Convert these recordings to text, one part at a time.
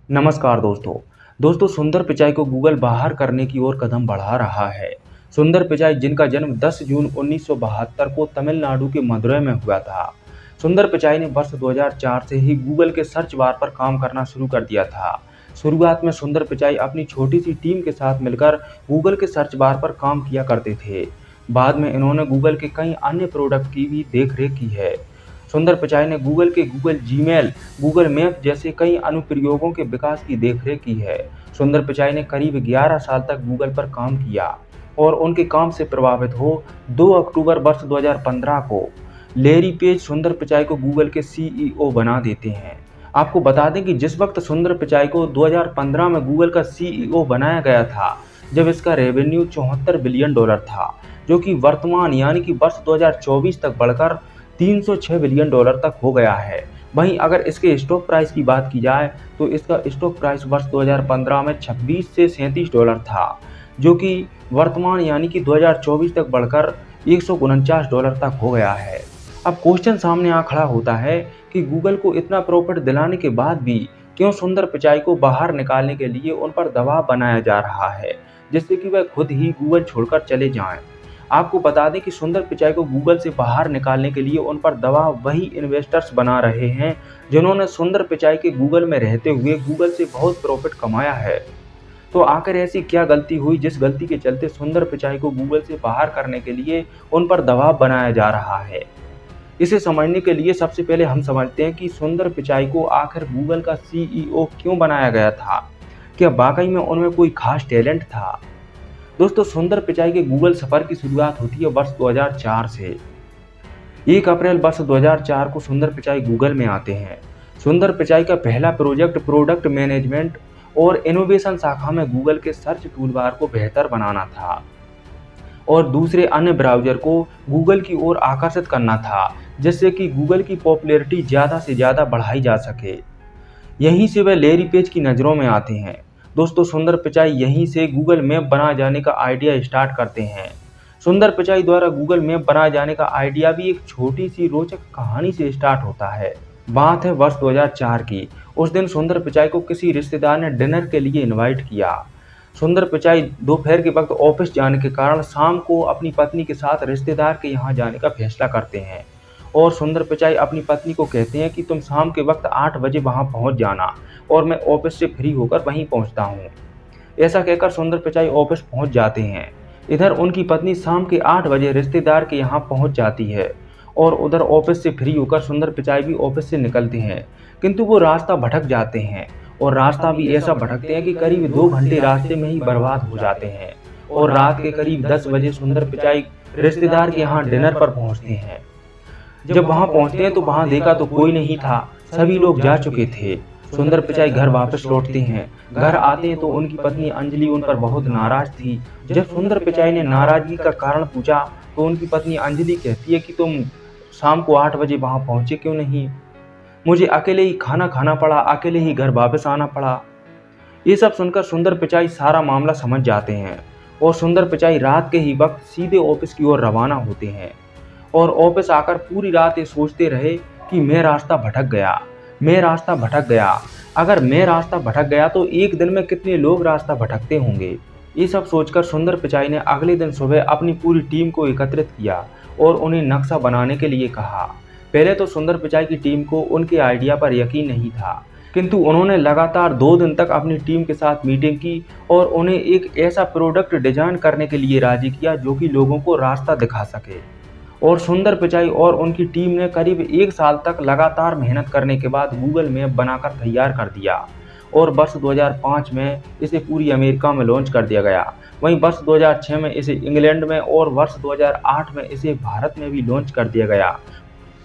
नमस्कार दोस्तों। सुंदर पिचाई को गूगल बाहर करने की ओर कदम बढ़ा रहा है। सुंदर पिचाई, जिनका जन्म 10 जून 1972 को तमिलनाडु के मदुरै में हुआ था। सुंदर पिचाई ने वर्ष 2004 से ही गूगल के सर्च बार पर काम करना शुरू कर दिया था। शुरुआत में सुंदर पिचाई अपनी छोटी सी टीम के साथ मिलकर गूगल के सर्च बार पर काम किया करते थे। बाद में इन्होंने गूगल के कई अन्य प्रोडक्ट की भी देखरेख की है। सुंदर पिचाई ने गूगल के गूगल जीमेल, गूगल मैप जैसे कई अनुप्रयोगों के विकास की देखरेख की है। सुंदर पिचाई ने करीब 11 साल तक गूगल पर काम किया और उनके काम से प्रभावित हो 2 अक्टूबर वर्ष 2015 को लैरी पेज सुंदर पिचाई को गूगल के सीईओ बना देते हैं। आपको बता दें कि जिस वक्त सुंदर पिचाई को 2015 में गूगल का सीईओ बनाया गया था, जब इसका रेवेन्यू $74 बिलियन था, जो कि वर्तमान यानी कि वर्ष 2024 तक बढ़कर $306 बिलियन तक हो गया है। वहीं अगर इसके स्टॉक प्राइस की बात की जाए तो इसका स्टॉक प्राइस वर्ष 2015 में $26 से $37 था, जो कि वर्तमान यानी कि 2024 तक बढ़कर $149 तक हो गया है। अब क्वेश्चन सामने आ खड़ा होता है कि गूगल को इतना प्रॉफिट दिलाने के बाद भी क्यों सुंदर पिचाई को बाहर निकालने के लिए उन पर दबाव बनाया जा रहा है, जिससे कि वह खुद ही गूगल छोड़कर चले जाएं। आपको बता दें कि सुंदर पिचाई को गूगल से बाहर निकालने के लिए उन पर दबाव वही इन्वेस्टर्स बना रहे हैं, जिन्होंने सुंदर पिचाई के गूगल में रहते हुए गूगल से बहुत प्रॉफिट कमाया है। तो आखिर ऐसी क्या गलती हुई जिस गलती के चलते सुंदर पिचाई को गूगल से बाहर करने के लिए उन पर दबाव बनाया जा रहा है? इसे समझने के लिए सबसे पहले हम समझते हैं कि सुंदर पिचाई को आखिर गूगल का सीईओ क्यों बनाया गया था। क्या वाकई में उनमें कोई खास टैलेंट था? सुंदर पिचाई के गूगल सफर की शुरुआत होती है वर्ष 2004 से। 1 अप्रैल वर्ष 2004 को सुंदर पिचाई गूगल में आते हैं। सुंदर पिचाई का पहला प्रोजेक्ट प्रोडक्ट मैनेजमेंट और इनोवेशन शाखा में गूगल के सर्च टूलबार को बेहतर बनाना था और दूसरे अन्य ब्राउज़र को गूगल की ओर आकर्षित करना था, जिससे कि गूगल की पॉपुलैरिटी ज़्यादा से ज़्यादा बढ़ाई जा सके। यहीं से वे लैरी पेज की नज़रों में आते हैं। सुंदर पिचाई यहीं से गूगल मैप बनाए जाने का आइडिया स्टार्ट करते हैं। सुंदर पिचाई द्वारा गूगल मैप बनाए जाने का आइडिया भी एक छोटी सी रोचक कहानी से स्टार्ट होता है। बात है वर्ष 2004 की। उस दिन सुंदर पिचाई को किसी रिश्तेदार ने डिनर के लिए इनवाइट किया। सुंदर पिचाई दोपहर के वक्त ऑफिस जाने के कारण शाम को अपनी पत्नी के साथ रिश्तेदार के यहाँ जाने का फैसला करते हैं और सुंदर पिचाई अपनी पत्नी को कहते हैं कि तुम शाम के वक्त 8 बजे वहाँ पहुँच जाना और मैं ऑफिस से फ्री होकर वहीं पहुँचता हूँ। ऐसा कहकर सुंदर पिचाई ऑफिस पहुँच जाते हैं। इधर उनकी पत्नी शाम के 8 बजे रिश्तेदार के यहाँ पहुँच जाती है और उधर ऑफिस से फ्री होकर सुंदर पिचाई भी ऑफिस से निकलते हैं, किंतु वो रास्ता भटक जाते हैं और रास्ता भी ऐसा भटकते हैं कि करीब 2 घंटे रास्ते में ही बर्बाद हो जाते हैं और रात के करीब 10 बजे सुंदर पिचाई रिश्तेदार के यहाँ डिनर पर पहुँचते हैं। जब वहां पहुंचते हैं तो वहां देखा तो कोई नहीं था, सभी लोग जा चुके थे। सुंदर पिचाई घर वापस लौटते हैं। घर आते हैं तो उनकी पत्नी अंजलि उन पर बहुत नाराज थी। जब सुंदर पिचाई ने नाराजगी का कारण पूछा तो उनकी पत्नी अंजलि कहती है कि तुम शाम को 8 बजे वहां पहुंचे क्यों नहीं? मुझे अकेले ही खाना खाना पड़ा, अकेले ही घर वापस आना पड़ा। ये सब सुनकर सुंदर पिचाई सारा मामला समझ जाते हैं और सुंदर पिचाई रात के ही वक्त सीधे ऑफिस की ओर रवाना होते हैं और ऑफिस आकर पूरी रात ये सोचते रहे कि मैं रास्ता भटक गया। अगर मैं रास्ता भटक गया तो एक दिन में कितने लोग रास्ता भटकते होंगे। ये सब सोचकर सुंदर पिचाई ने अगले दिन सुबह अपनी पूरी टीम को एकत्रित किया और उन्हें नक्शा बनाने के लिए कहा। पहले तो सुंदर पिचाई की टीम को उनके आइडिया पर यकीन नहीं था, किंतु उन्होंने लगातार 2 दिन तक अपनी टीम के साथ मीटिंग की और उन्हें एक ऐसा प्रोडक्ट डिजाइन करने के लिए राजी किया जो कि लोगों को रास्ता दिखा सके। और सुंदर पिचाई और उनकी टीम ने करीब 1 साल तक लगातार मेहनत करने के बाद गूगल मैप बनाकर तैयार कर दिया और वर्ष 2005 में इसे पूरी अमेरिका में लॉन्च कर दिया गया। वहीं वर्ष 2006 में इसे इंग्लैंड में और वर्ष 2008 में इसे भारत में भी लॉन्च कर दिया गया।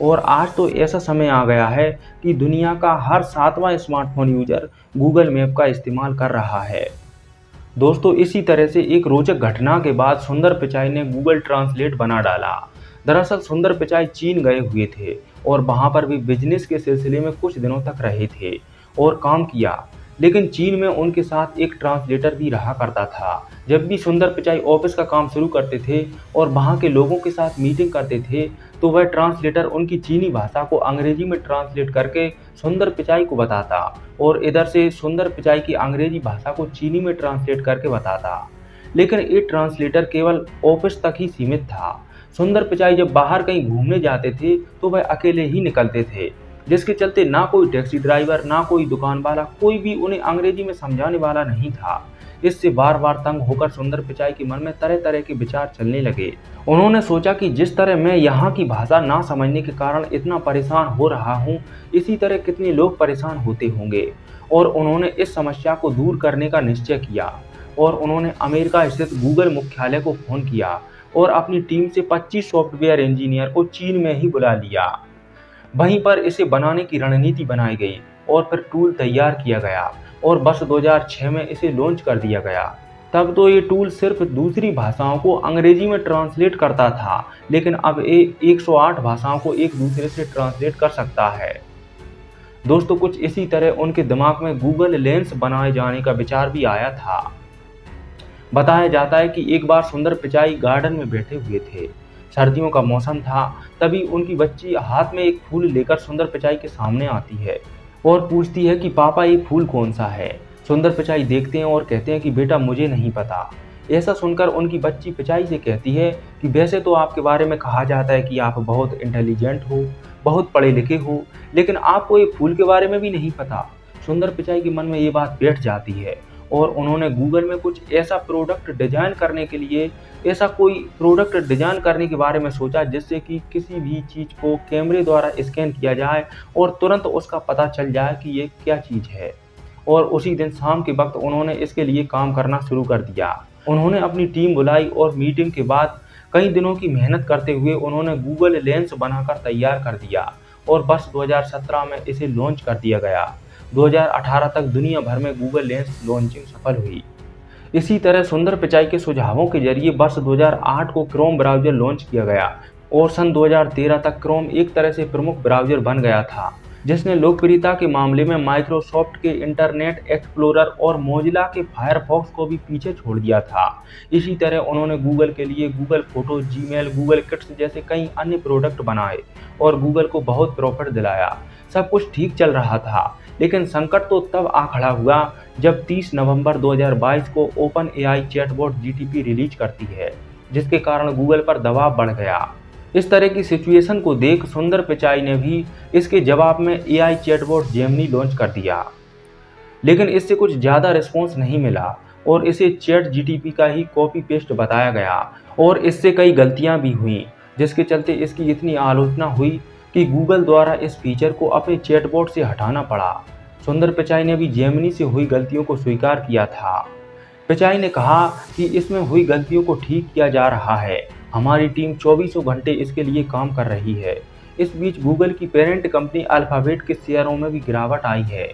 और आज तो ऐसा समय आ गया है कि दुनिया का हर 7वां स्मार्टफोन यूजर गूगल मैप का इस्तेमाल कर रहा है। इसी तरह से एक रोचक घटना के बाद सुंदर पिचाई ने गूगल ट्रांसलेट बना डाला। दरअसल सुंदर पिचाई चीन गए हुए थे और वहां पर भी बिजनेस के सिलसिले में कुछ दिनों तक रहे थे और काम किया। लेकिन चीन में उनके साथ एक ट्रांसलेटर भी रहा करता था। जब भी सुंदर पिचाई ऑफिस का काम शुरू करते थे और वहाँ के लोगों के साथ मीटिंग करते थे, तो वह ट्रांसलेटर उनकी चीनी भाषा को अंग्रेजी में ट्रांसलेट करके सुंदर पिचाई को बताता और इधर से सुंदर पिचाई की अंग्रेजी भाषा को चीनी में ट्रांसलेट करके बताता। लेकिन ये ट्रांसलेटर केवल ऑफिस तक ही सीमित था। सुंदर पिचाई जब बाहर कहीं घूमने जाते थे तो वह अकेले ही निकलते थे, जिसके चलते ना कोई टैक्सी ड्राइवर, ना कोई दुकान वाला, कोई भी उन्हें अंग्रेजी में समझाने वाला नहीं था। इससे बार बार तंग होकर सुंदर पिचाई के मन में तरह तरह के विचार चलने लगे। उन्होंने सोचा कि जिस तरह मैं यहाँ की भाषा ना समझने के कारण इतना परेशान हो रहा हूँ, इसी तरह कितने लोग परेशान होते होंगे। और उन्होंने इस समस्या को दूर करने का निश्चय किया और उन्होंने अमेरिका स्थित गूगल मुख्यालय को फोन किया और अपनी टीम से 25 सॉफ्टवेयर इंजीनियर को चीन में ही बुला लिया। वहीं पर इसे बनाने की रणनीति बनाई गई और फिर टूल तैयार किया गया और वर्ष 2006 में इसे लॉन्च कर दिया गया। तब तो ये टूल सिर्फ दूसरी भाषाओं को अंग्रेजी में ट्रांसलेट करता था, लेकिन अब ये 108 भाषाओं को एक दूसरे से ट्रांसलेट कर सकता है। दोस्तों, कुछ इसी तरह उनके दिमाग में गूगल लेंस बनाए जाने का विचार भी आया था। बताया जाता है कि एक बार सुंदर पिचाई गार्डन में बैठे हुए थे। सर्दियों का मौसम था। तभी उनकी बच्ची हाथ में एक फूल लेकर सुंदर पिचाई के सामने आती है और पूछती है कि पापा, ये फूल कौन सा है। सुंदर पिचाई देखते हैं और कहते हैं कि बेटा, मुझे नहीं पता। ऐसा सुनकर उनकी बच्ची पिचाई से कहती है कि वैसे तो आपके बारे में कहा जाता है कि आप बहुत इंटेलिजेंट हो, बहुत पढ़े लिखे हो, लेकिन आपको ये फूल के बारे में भी नहीं पता। सुंदर पिचाई के मन में ये बात बैठ जाती है और उन्होंने गूगल में कुछ ऐसा प्रोडक्ट डिजाइन करने के बारे में सोचा जिससे कि किसी भी चीज़ को कैमरे द्वारा स्कैन किया जाए और तुरंत उसका पता चल जाए कि ये क्या चीज़ है। और उसी दिन शाम के वक्त उन्होंने इसके लिए काम करना शुरू कर दिया। उन्होंने अपनी टीम बुलाई और मीटिंग के बाद कई दिनों की मेहनत करते हुए उन्होंने गूगल लेंस बनाकर तैयार कर दिया और वर्ष 2017 में इसे लॉन्च कर दिया गया। 2018 तक दुनिया भर में गूगल लेंस लॉन्चिंग सफल हुई। इसी तरह सुंदर पिचाई के सुझावों के जरिए वर्ष 2008 को क्रोम ब्राउज़र लॉन्च किया गया और सन 2013 तक क्रोम एक तरह से प्रमुख ब्राउज़र बन गया था, जिसने लोकप्रियता के मामले में माइक्रोसॉफ्ट के इंटरनेट एक्सप्लोरर और मोजिला के फायरफॉक्स को भी पीछे छोड़ दिया था। इसी तरह उन्होंने गूगल के लिए Google photo, Gmail, Google kits जैसे कई अन्य प्रोडक्ट बनाए और गूगल को बहुत प्रॉफिट दिलाया। सब कुछ ठीक चल रहा था, लेकिन संकट तो तब आ खड़ा हुआ जब 30 नवंबर 2022 को open AI chatbot GTP release करती है, जिसके कारण गूगल पर दबाव बढ़ गया। इस तरह की सिचुएशन को देख सुंदर पिचाई ने भी इसके जवाब में एआई चैटबॉट जेमिनी लॉन्च कर दिया, लेकिन इससे कुछ ज़्यादा रिस्पॉन्स नहीं मिला और इसे चैट जीटीपी का ही कॉपी पेस्ट बताया गया और इससे कई गलतियां भी हुई, जिसके चलते इसकी इतनी आलोचना हुई कि गूगल द्वारा इस फीचर को अपने चैटबॉट से हटाना पड़ा। सुंदर पिचाई ने भी जेमिनी से हुई गलतियों को स्वीकार किया था। पिचाई ने कहा कि इसमें हुई गलतियों को ठीक किया जा रहा है। हमारी टीम 24 घंटे इसके लिए काम कर रही है। इस बीच गूगल की पेरेंट कंपनी अल्फाबेट के शेयरों में भी गिरावट आई है।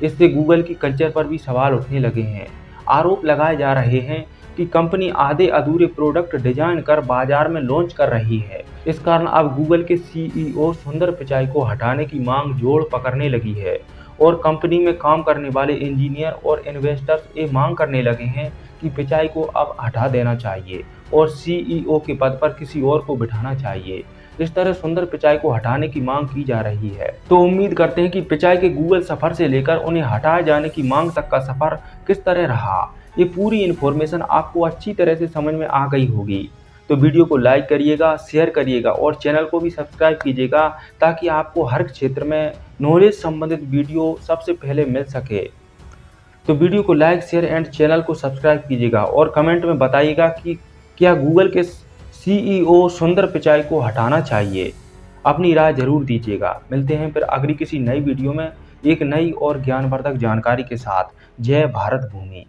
इससे गूगल की कल्चर पर भी सवाल उठने लगे हैं। आरोप लगाए जा रहे हैं कि कंपनी आधे अधूरे प्रोडक्ट डिजाइन कर बाजार में लॉन्च कर रही है। इस कारण अब गूगल के सीईओ सुंदर पिचाई को हटाने की मांग जोर पकड़ने लगी है और कंपनी में काम करने वाले इंजीनियर और इन्वेस्टर्स ये मांग करने लगे हैं कि पिचाई को अब हटा देना चाहिए और सीईओ के पद पर किसी और को बिठाना चाहिए। इस तरह सुंदर पिचाई को हटाने की मांग की जा रही है। तो उम्मीद करते हैं कि पिचाई के गूगल सफर से लेकर उन्हें हटाए जाने की मांग तक का सफर किस तरह रहा, ये पूरी इन्फॉर्मेशन आपको अच्छी तरह से समझ में आ गई होगी। तो वीडियो को लाइक करिएगा, शेयर करिएगा और चैनल को भी सब्सक्राइब कीजिएगा ताकि आपको हर क्षेत्र में नॉलेज संबंधित वीडियो सबसे पहले मिल सके। तो वीडियो को लाइक, शेयर एंड चैनल को सब्सक्राइब कीजिएगा और कमेंट में बताइएगा कि क्या गूगल के सीईओ सुंदर पिचाई को हटाना चाहिए। अपनी राय जरूर दीजिएगा। मिलते हैं फिर अगली किसी नई वीडियो में एक नई और ज्ञानवर्धक जानकारी के साथ। जय भारत भूमि।